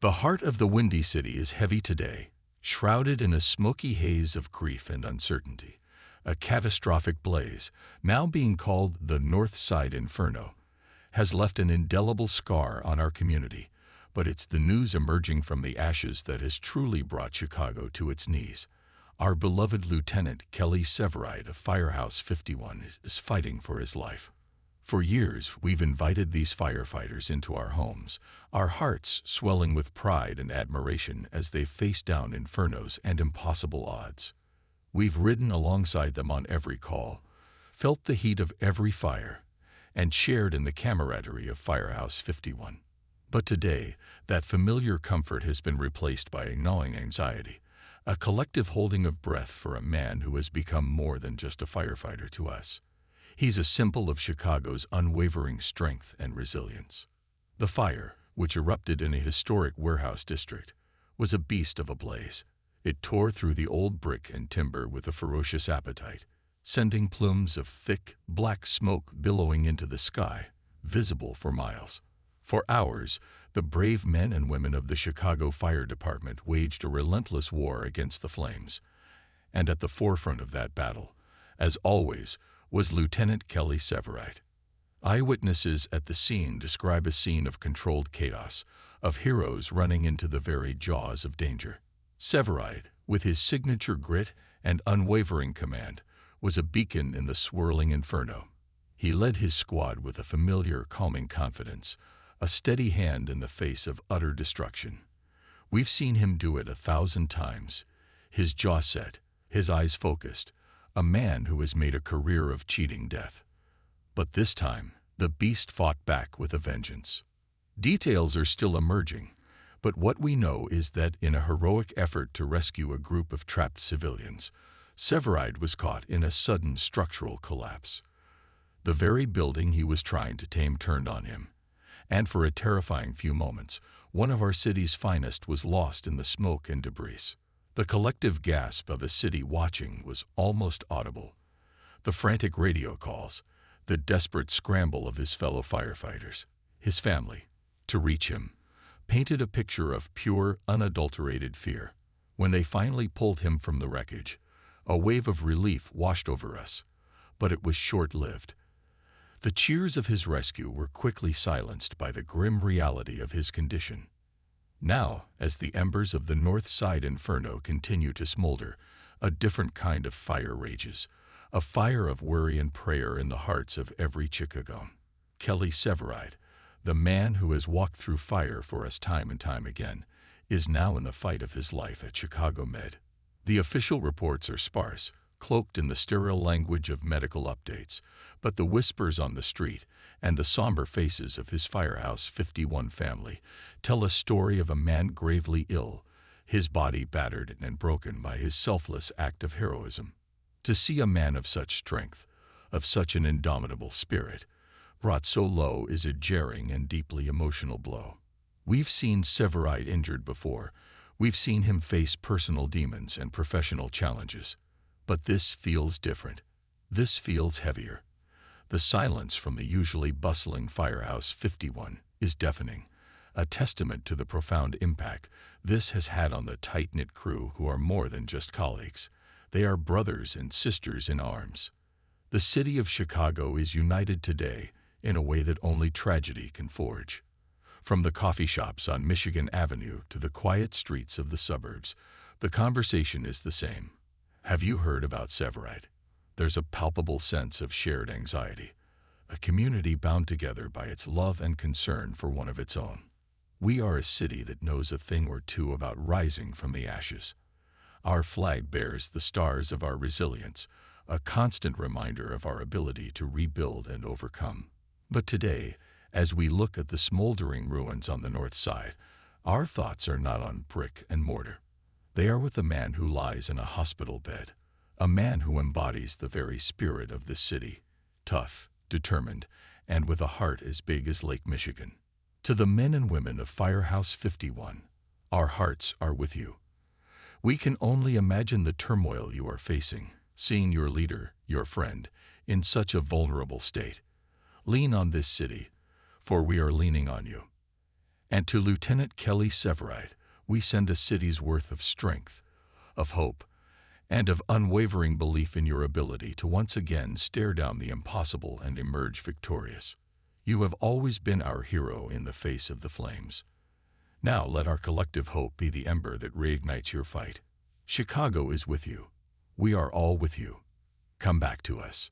The heart of the Windy City is heavy today, shrouded in a smoky haze of grief and uncertainty. A catastrophic blaze, now being called the North Side Inferno, has left an indelible scar on our community, but it's the news emerging from the ashes that has truly brought Chicago to its knees. Our beloved Lieutenant Kelly Severide of Firehouse 51 is fighting for his life. For years, we've invited these firefighters into our homes, our hearts swelling with pride and admiration as they face down infernos and impossible odds. We've ridden alongside them on every call, felt the heat of every fire, and shared in the camaraderie of Firehouse 51. But today, that familiar comfort has been replaced by a gnawing anxiety, a collective holding of breath for a man who has become more than just a firefighter to us. He's a symbol of Chicago's unwavering strength and resilience. The fire, which erupted in a historic warehouse district, was a beast of a blaze. It tore through the old brick and timber with a ferocious appetite, sending plumes of thick, black smoke billowing into the sky, visible for miles. For hours, the brave men and women of the Chicago Fire Department waged a relentless war against the flames. And at the forefront of that battle, as always, was Lieutenant Kelly Severide. Eyewitnesses at the scene describe a scene of controlled chaos, of heroes running into the very jaws of danger. Severide, with his signature grit and unwavering command, was a beacon in the swirling inferno. He led his squad with a familiar, calming confidence, a steady hand in the face of utter destruction. We've seen him do it 1,000 times, his jaw set, his eyes focused, a man who has made a career of cheating death. But this time, the beast fought back with a vengeance. Details are still emerging, but what we know is that in a heroic effort to rescue a group of trapped civilians, Severide was caught in a sudden structural collapse. The very building he was trying to tame turned on him, and for a terrifying few moments, one of our city's finest was lost in the smoke and debris. The collective gasp of a city watching was almost audible. The frantic radio calls, the desperate scramble of his fellow firefighters, his family, to reach him, painted a picture of pure, unadulterated fear. When they finally pulled him from the wreckage, a wave of relief washed over us, but it was short-lived. The cheers of his rescue were quickly silenced by the grim reality of his condition. Now, as the embers of the North Side Inferno continue to smolder, a different kind of fire rages, a fire of worry and prayer in the hearts of every Chicagoan. Kelly Severide, the man who has walked through fire for us time and time again, is now in the fight of his life at Chicago Med. The official reports are sparse, cloaked in the sterile language of medical updates, but the whispers on the street and the somber faces of his Firehouse 51 family tell a story of a man gravely ill, his body battered and broken by his selfless act of heroism. To see a man of such strength, of such an indomitable spirit, brought so low is a jarring and deeply emotional blow. We've seen Severide injured before. We've seen him face personal demons and professional challenges. But this feels different. This feels heavier. The silence from the usually bustling Firehouse 51 is deafening, a testament to the profound impact this has had on the tight-knit crew who are more than just colleagues. They are brothers and sisters in arms. The city of Chicago is united today in a way that only tragedy can forge. From the coffee shops on Michigan Avenue to the quiet streets of the suburbs, the conversation is the same. Have you heard about Severide? There's a palpable sense of shared anxiety, a community bound together by its love and concern for one of its own. We are a city that knows a thing or two about rising from the ashes. Our flag bears the stars of our resilience, a constant reminder of our ability to rebuild and overcome. But today, as we look at the smoldering ruins on the north side, our thoughts are not on brick and mortar. They are with a man who lies in a hospital bed, a man who embodies the very spirit of this city, tough, determined, and with a heart as big as Lake Michigan. To the men and women of Firehouse 51, our hearts are with you. We can only imagine the turmoil you are facing, seeing your leader, your friend, in such a vulnerable state. Lean on this city, for we are leaning on you. And to Lieutenant Kelly Severide, we send a city's worth of strength, of hope, and of unwavering belief in your ability to once again stare down the impossible and emerge victorious. You have always been our hero in the face of the flames. Now let our collective hope be the ember that reignites your fight. Chicago is with you. We are all with you. Come back to us.